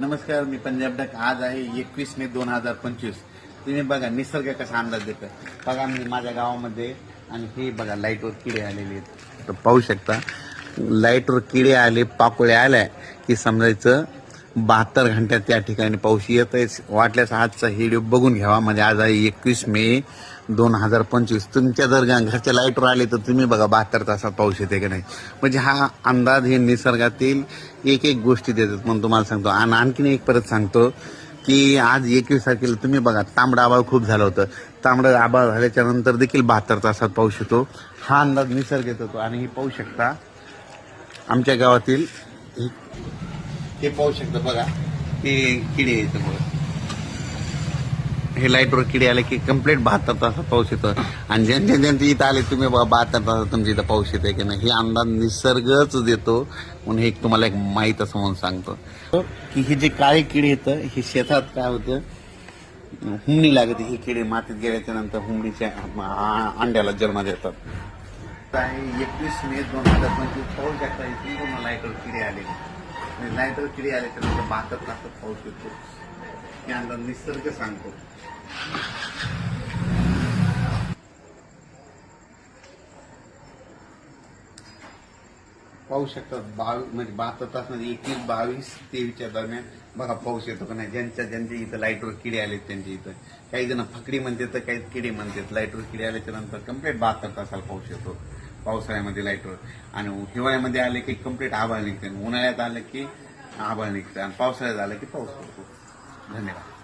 नमस्कार, मी पंजाब डक. आज आहे 21 मे 2025. तुम्ही बघा निसर्ग कसा अंदाज देतोय. बघा मी माझ्या गावामध्ये आणि हे बघा लाईटवर किडे आलेले आहेत. तर पाहू शकता लाईटवर किडे आले, पाकोळे आल्या की समजायचं 72 घंट्यात त्या ठिकाणी पाऊस येतोय. वाटल्यास आजचा व्हिडिओ बघून घ्यावा. म्हणजे आज आहे 21 मे 2025. तुमच्या जर घरच्या लाईटवर आले तर तुम्ही बघा 72 तासात पाऊस येते की नाही. म्हणजे हा अंदाज हे निसर्गातील एक एक गोष्टी देतात म्हणून तुम्हाला सांगतो. आणि आणखीन एक परत सांगतो की आज 21 तारखेला तुम्ही बघा तांबडं आभाळ खूप झालं होतं. तांबडं आभाळ झाल्याच्या नंतर देखील 72 तासात पाऊस येतो. हा अंदाज निसर्ग येतो. आणि हे पाहू शकता आमच्या गावातील हे पाहू शकता बघा हे किडे येतं बघा. हे लाईटवर किडे आले की कंप्लीट 72 तासात पाऊस येतो. आणि ज्यांचे इथं आले तुम्ही बघा 72 तासात तुमच्या इथं पाऊस येते की नाही. हे अंदाज निसर्गच देतो. म्हणून हे तुम्हाला एक माहीत असं म्हणून सांगतो की हे जे काळे किडे येतं हे शेतात काय होतं हुमणी लागते. हे किडे मातीत गेल्याच्या नंतर हुमणीच्या अंड्याला जन्म देतात. 21 मे 2025 पाहू शकता इथून पूर्ण लाईटवर किडे आले. लाईटवर किडे आल्याच्या नंतर 72 तासात पाऊस येतो. हे अंदाज निसर्ग सांगतो. पाहू शकतात 22 म्हणजे 72 तास मध्ये 21, 22, 23च्या दरम्यान बघा पाऊस येतो का नाही. ज्यांच्या इथं लाईटवर किडे आले त्यांच्या इथं काही जण फकडी म्हणते तर काही किडे म्हणतात. लाईटवर किडे आल्याच्या नंतर कंप्लीट 72 तासाला पाऊस येतो. पावसाळ्यामध्ये लाईटवर आणि हिवाळ्यामध्ये आले की कंप्लीट आभाळ निघते. उन्हाळ्यात आलं की आभाळ निघतं आणि पावसाळ्यात आलं की पाऊस पडतो. धन्यवाद.